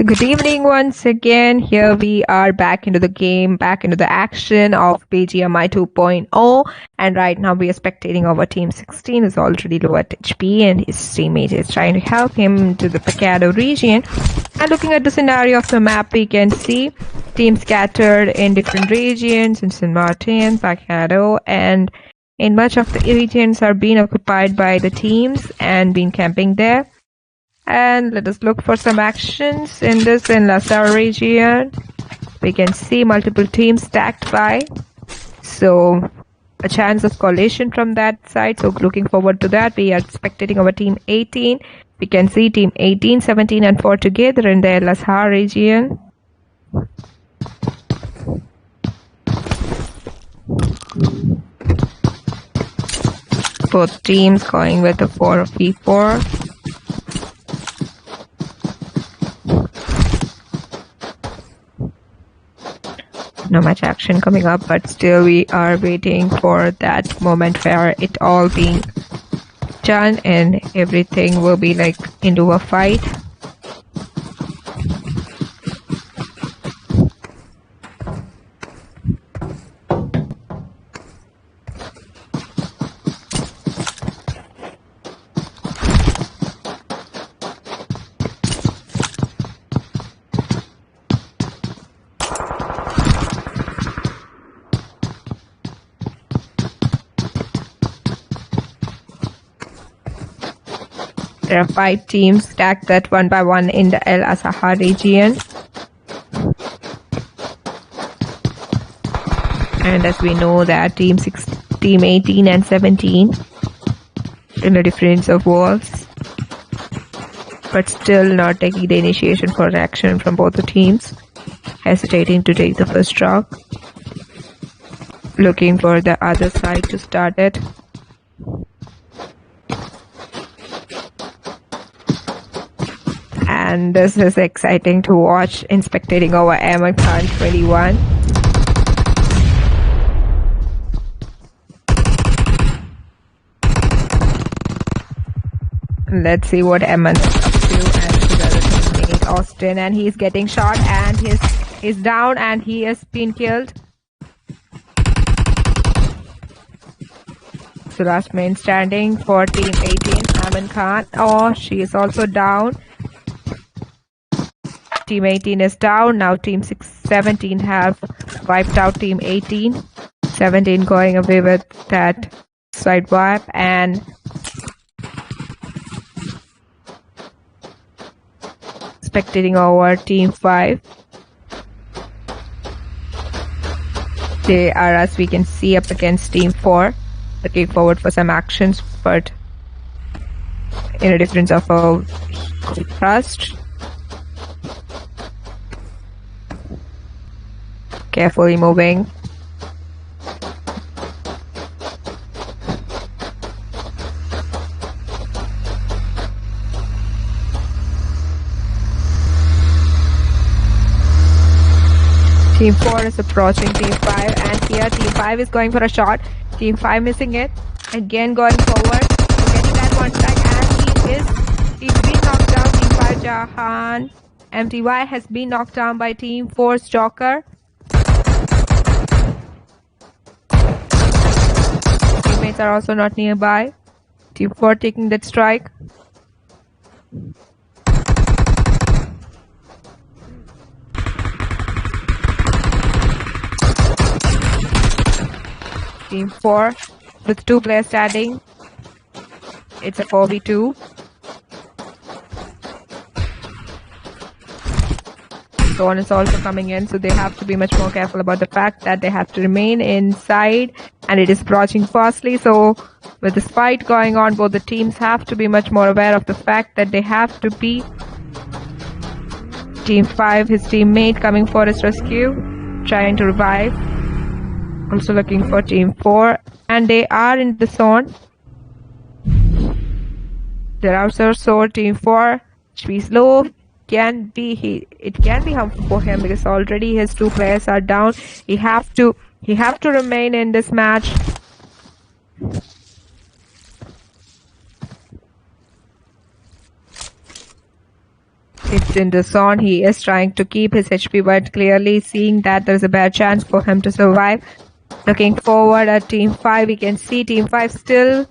So good evening once again. Here we are back into the game, back into the action of BGMI 2.0. And right now we are spectating our team 16 is already low at HP and his teammate is trying to help him to the Picado region. And looking at the scenario of the map, we can see teams scattered in different regions in San Martin, Picado, and in much of the regions are being occupied by the teams and been camping there. And let us look for some actions in Lazar region. We can see multiple teams stacked by. So a chance of collision from that side. So looking forward to that. We are spectating our team 18. We can see team 18, 17 and 4 together in the Lazar region. Both teams going with the 4v4. Not much action coming up, but still we are waiting for that moment where it all being done and everything will be like into a fight. There are 5 teams stacked that one by one in the El Azahar region. And as we know that team 18 and 17 in a difference of walls. But still not taking the initiation for action from both the teams. Hesitating to take the first drop. Looking for the other side to start it. And this is exciting to watch in spectating over Ahmed Khan 21. Let's see what Ahmed is up to and his other teammate Austin, and he's getting shot and he's down and he has been killed. So last man standing for team 18, Ahmed Khan. Oh, she is also down. Team 18 is down. Now team 17 have wiped out team 18. 17 going away with that side wipe and spectating over team 5. They are, as we can see, up against team 4. Looking forward for some actions, but in a difference of a thrust. Carefully moving. Team 4 is approaching team 5 and here team 5 is going for a shot. Team 5 missing it. Again going forward. Getting that one strike and he's been knocked down. Team 5 Jahan. MTY has been knocked down by team 4's Joker. Teammates are also not nearby. Team 4 taking that strike. Team 4 with 2 players standing. It's a 4v2. Dawn is also coming in, so they have to be much more careful about the fact that they have to remain inside and it is approaching fastly. So with this fight going on, both the teams have to be much more aware of the fact that they have to be. Team 5, his teammate coming for his rescue, trying to revive. Also looking for team 4 and they are in the zone. They're outside zone. Team 4, HP low. It can be harmful for him because already his 2 players are down. He have to remain in this match. It's in the zone. He is trying to keep his HP, but clearly seeing that there's a bad chance for him to survive. Looking forward at Team 5, we can see Team 5 still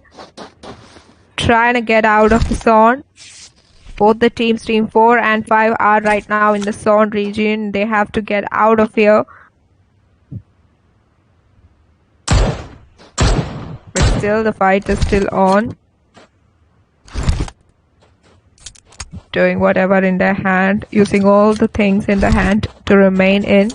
trying to get out of the zone. Both the teams, Team 4 and 5, are right now in the zone region. They have to get out of here. But still, the fight is still on. Doing whatever in their hand, using all the things in the hand to remain in.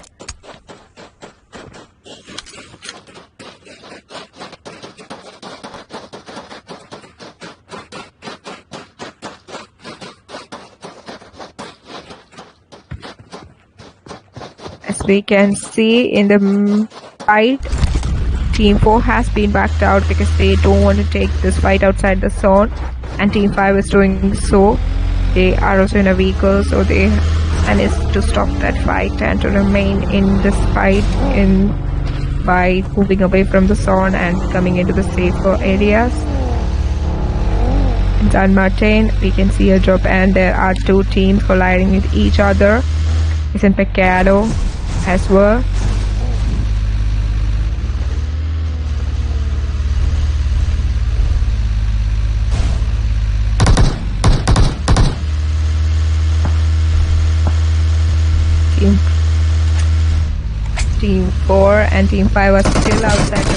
As we can see in the fight, Team 4 has been backed out because they don't want to take this fight outside the zone, and Team 5 is doing so. They are also in a vehicle, so they plan is to stop that fight and to remain in this fight by moving away from the zone and coming into the safer areas. In San Martin, we can see a drop, and there are two teams colliding with each other. It's in Pecado as well. Team 4 and Team 5 are still outside the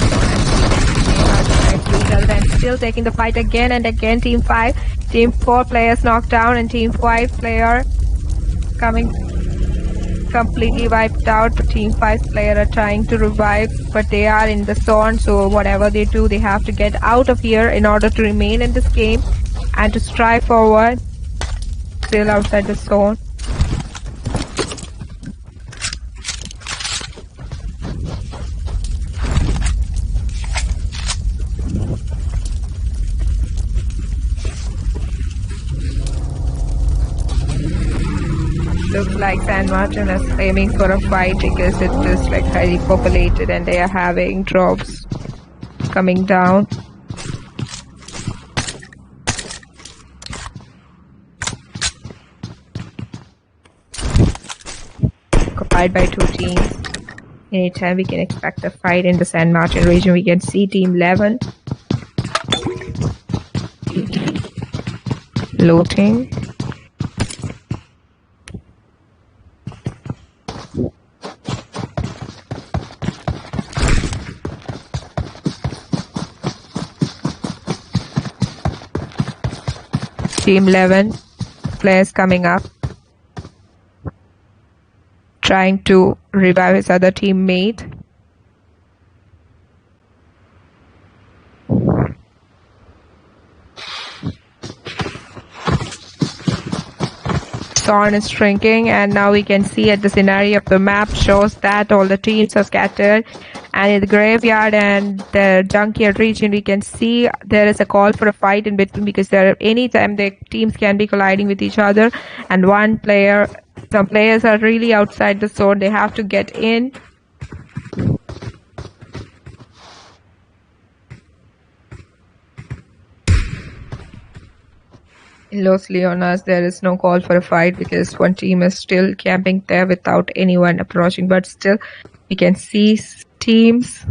zone and still taking the fight again and again. Team 4 players knocked down, and Team 5 player coming completely wiped out. Team 5 player are trying to revive, but they are in the zone, so whatever they do, they have to get out of here in order to remain in this game and to strive forward. Still outside the zone. Looks like San Martin is aiming for a fight because it is like highly populated and they are having drops coming down. Occupied by two teams. Anytime we can expect a fight in the San Martin region. We can see Team 11 looting. Team 11 players coming up, trying to revive his other teammate. Zone is shrinking, and now we can see at the scenario of the map shows that all the teams are scattered, and in the graveyard and the junkyard region we can see there is a call for a fight in between because there anytime the teams can be colliding with each other, and some players are really outside the zone. They have to get in. In Los Leonas, there is no call for a fight because one team is still camping there without anyone approaching, but still we can see teams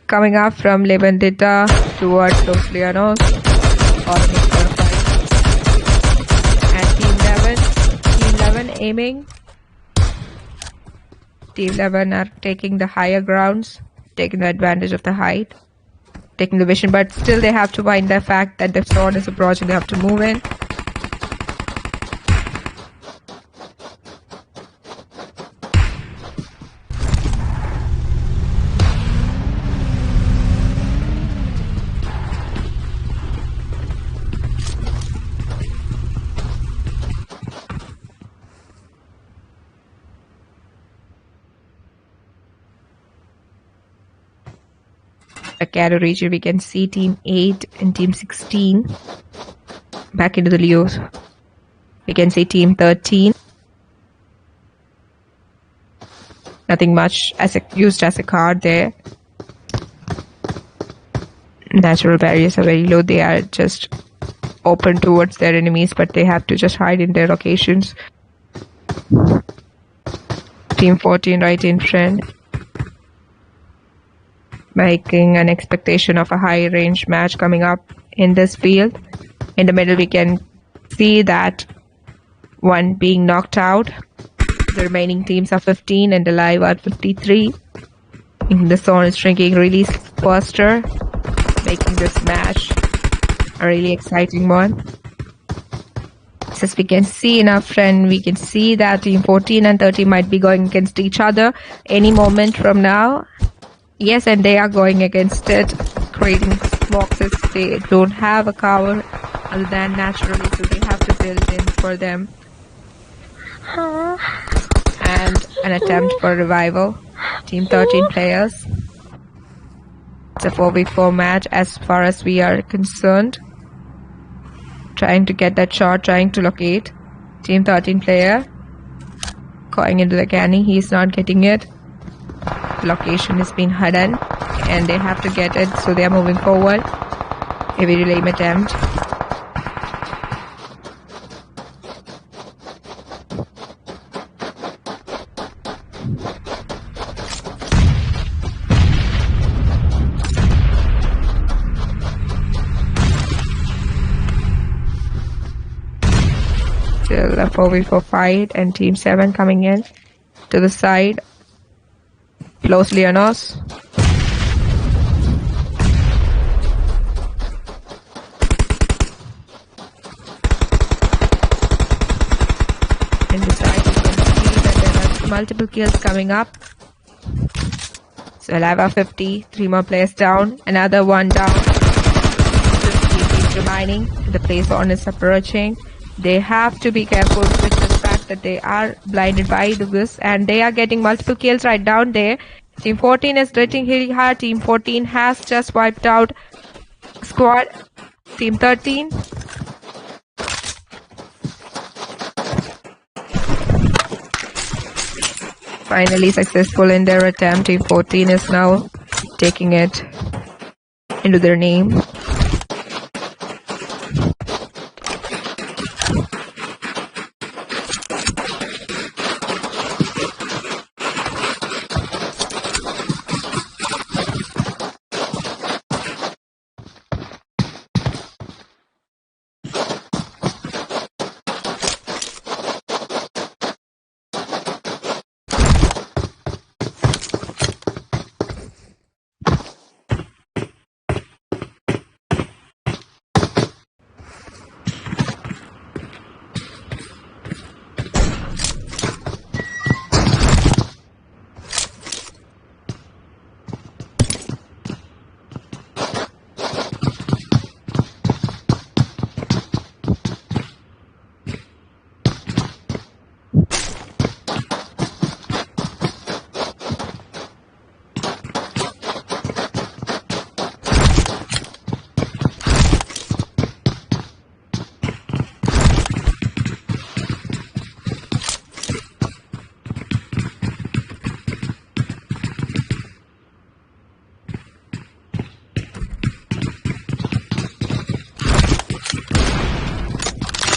coming up from Levantita towards Los Leonas. And Team 11 aiming. Team 11 are taking the higher grounds, taking the advantage of the height, taking the vision, but still they have to mind the fact that the sword is approaching. They have to move in. Pecado region, we can see Team 8 and Team 16 back into the Leos. We can see Team 13. Nothing much used as a card there. Natural barriers are very low. They are just open towards their enemies, but they have to just hide in their locations. Team 14 right in front, making an expectation of a high range match coming up in this field. In the middle, we can see that one being knocked out. The remaining teams are 15 and alive are 53. The zone is shrinking really faster, making this match a really exciting one. As we can see in our friend, we can see that team 14 and 13 might be going against each other any moment from now. Yes, and they are going against it, creating boxes. They don't have a cover other than naturally, so they have to build in for them. And an attempt for revival. Team 13 players. It's a 4v4 match as far as we are concerned. Trying to get that shot, trying to locate. Team 13 player. Going into the canny, he's not getting it. Location has been hidden and they have to get it, so they are moving forward. A very lame attempt. Still a 4v4 fight, and Team 7 coming in to the side. Closely on us. In the side, you can see that there are multiple kills coming up. So Lava 50, 3 more players down, another one down. 50 teams remaining. The play zone is approaching. They have to be careful with the fact that they are blinded by this, and they are getting multiple kills right down there. Team 14 is hitting really hard. Team 14 has just wiped out squad. Team 13. Finally successful in their attempt. Team 14 is now taking it into their name.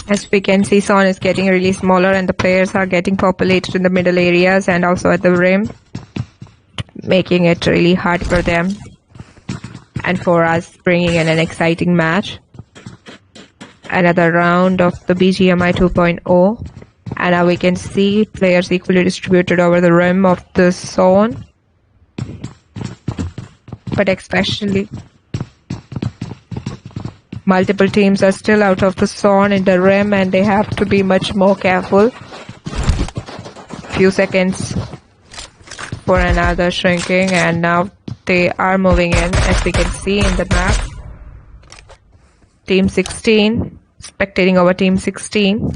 As we can see, zone is getting really smaller and the players are getting populated in the middle areas and also at the rim, making it really hard for them and for us, bringing in an exciting match. Another round of the BGMI 2.0, and now we can see players equally distributed over the rim of the zone, but especially multiple teams are still out of the zone in the rim and they have to be much more careful. Few seconds for another shrinking, and now they are moving in, as we can see in the map. Team 16, spectating over Team 16.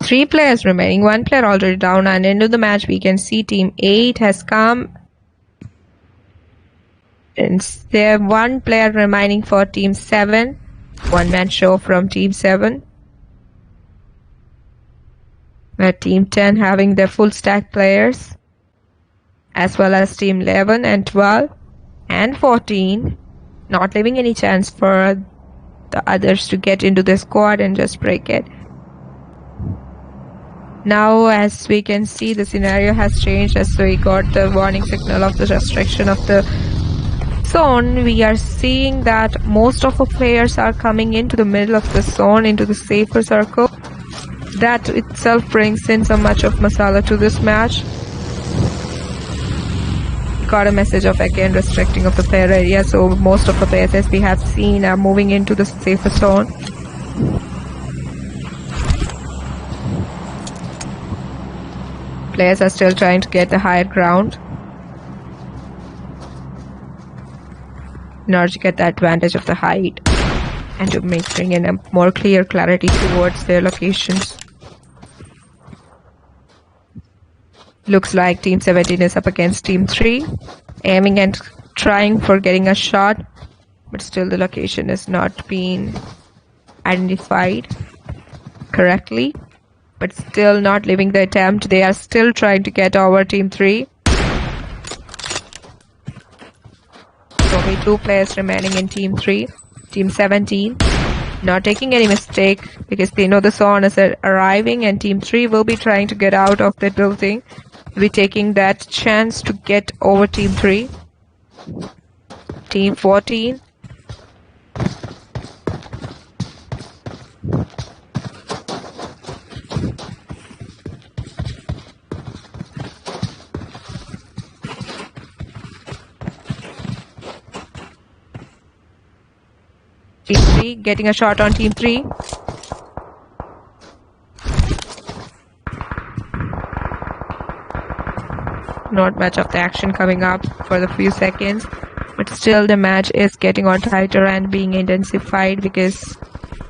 Three players remaining, one player already down, and into the match we can see Team 8 has come. And there one player remaining for Team 7. One man show from Team 7. Where Team 10 having their full stack players, as well as Team 11 and 12. and 14, not leaving any chance for the others to get into the squad and just break it. Now, as we can see, the scenario has changed as we got the warning signal of the restriction of the zone. We are seeing that most of the players are coming into the middle of the zone, into the safer circle. That itself brings in so much of masala to this match. Got a message of again restricting of the player area, so most of the players, as we have seen, are moving into the safer zone. Players are still trying to get the higher ground in order to get the advantage of the height and to bring in a more clear clarity towards their locations. Looks like Team 17 is up against Team 3, aiming and trying for getting a shot, but still the location is not being identified correctly, but still not leaving the attempt. They are still trying to get over Team 3. Only 2 players remaining in Team 3. Team 17 not taking any mistake because they know the zone is arriving, and Team 3 will be trying to get out of the building. We're taking that chance to get over Team 3. Team 14. Team 3 getting a shot on Team 3. Not much of the action coming up for the few seconds, but still the match is getting on tighter and being intensified because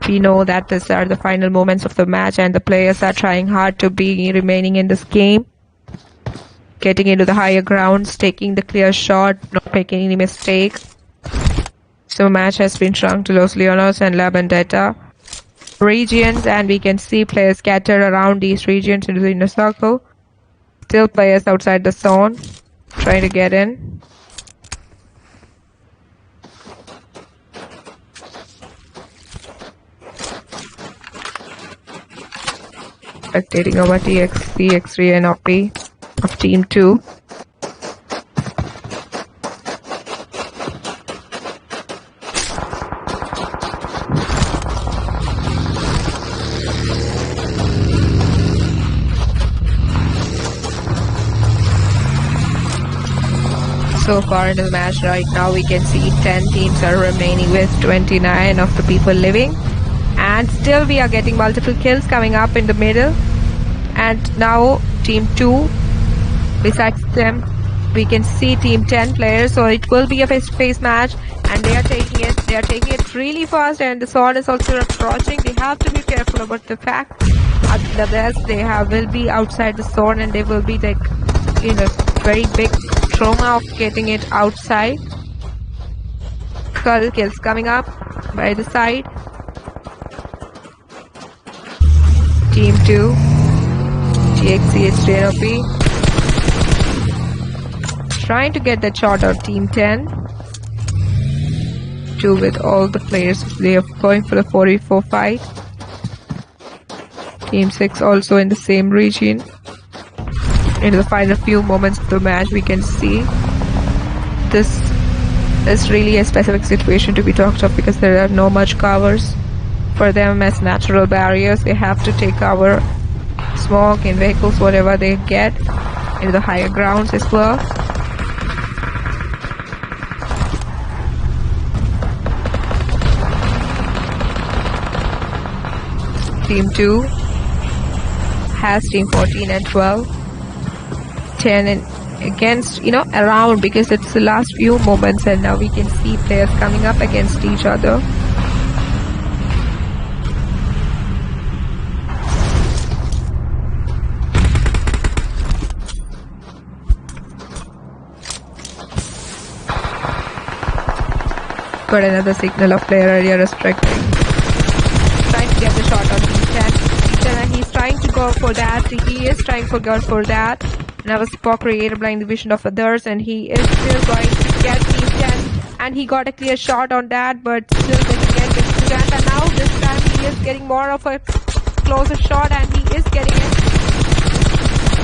we know that these are the final moments of the match and the players are trying hard to be remaining in this game, getting into the higher grounds, taking the clear shot, not making any mistakes. So match has been shrunk to Los Leonos and La Vendetta regions, and we can see players scattered around these regions into the inner circle. Still players outside the zone trying to get in. Spectating over TX, CX3 and OP of Team 2. So far into the match right now, we can see 10 teams are remaining with 29 of the people living, and still we are getting multiple kills coming up in the middle. And now Team 2, besides them, we can see Team 10 players, so it will be a face-to-face match, and they are taking it really fast, and the zone is also approaching. They have to be careful about the fact that they will be outside the zone, and they will be like, very big trauma of getting it outside. Skull kills coming up by the side. Team 2, GXCH trying to get that shot on Team 10. 2 with all the players, they are going for the 4v4 fight. Team 6 also in the same region. In the final few moments of the match, we can see this is really a specific situation to be talked of because there are no much covers for them as natural barriers. They have to take cover, smoke in vehicles, whatever they get, into the higher grounds as well. Team 2 has Team 14 and 12. 10 and against, around, because it's the last few moments, and now we can see players coming up against each other. Got another signal of player area restricting. Trying to get the shot on Team 10. And he's trying to go for that. He is trying to go for that. Now a spot create a blind division of others, and he is still going to get Team 10, and he got a clear shot on that, but still getting to that. And now this time he is getting more of a closer shot, and he is getting it.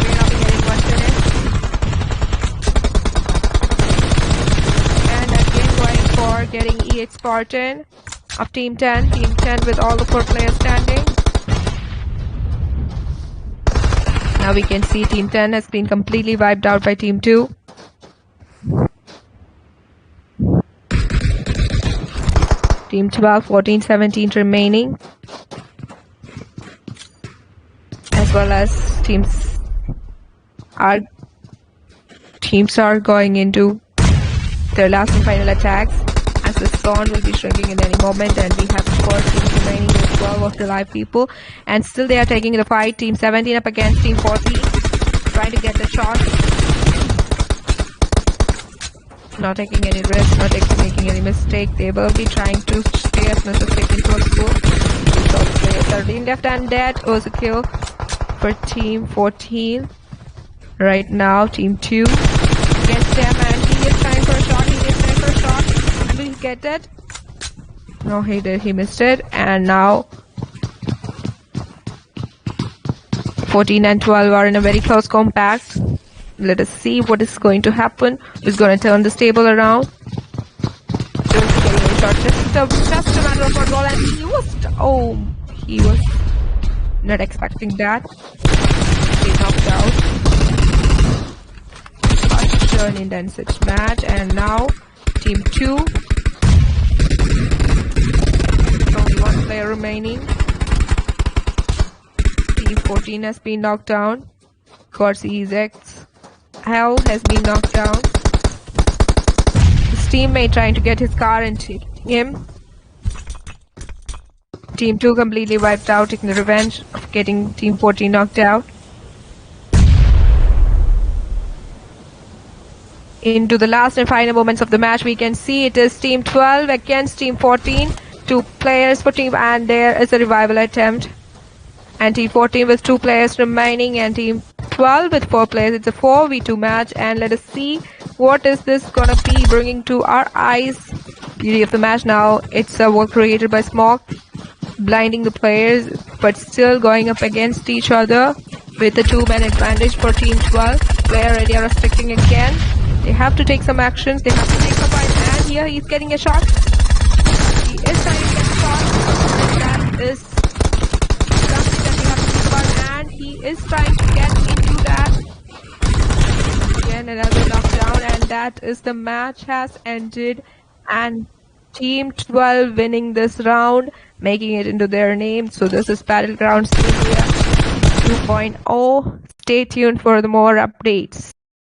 We're not getting 1 minute. And again going for getting EH Spartan of Team 10. Team 10 with all the 4 players standing. Now we can see Team 10 has been completely wiped out by Team 2. Team 12, 14, 17 remaining. As well as teams are going into their last and final attacks, as the zone will be shrinking in any moment, and we have 4 teams remaining with 12 of the live people, and still they are taking the fight. Team 17 up against Team 14, trying to get the shot. Not taking any risk, not making any mistake. They will be trying to stay as much as they can possible. So the players are being left, and that was a kill for Team 14. Right now, Team 2 against them, and he is trying for a shot. And will he get it? No, he did. He missed it. And now 14 and 12 are in a very close compact. Let us see what is going to happen. Who's going to turn this table around? Just a matter of one goal, and he was not expecting that. He knocked out. Such an intense match, and now Team 2. Only 1 player remaining. Team 14 has been knocked down. Corsi's Hell has been knocked down. His teammate trying to get his car into him. Team 2 completely wiped out, taking the revenge of getting Team 14 knocked out. Into the last and final moments of the match, we can see it is Team 12 against Team 14. 2 players for Team, and there is a revival attempt. And Team 14 with 2 players remaining, and Team 12 with 4 players. It's a 4v2 match, and let us see what is this gonna be bringing to our eyes. Beauty of the match now, it's a wall created by smoke, blinding the players, but still going up against each other with a 2-man advantage for Team 12. Player area restricting again. They have to take some actions, they have to take some fight, and here he's getting a shot. He is trying to get a shot, and that is something that we have to think about, and he is trying to get into that. Again, another knockdown, and that is the match has ended, and Team 12 winning this round, making it into their name. So this is Battlegrounds India 2.0. Stay tuned for the more updates.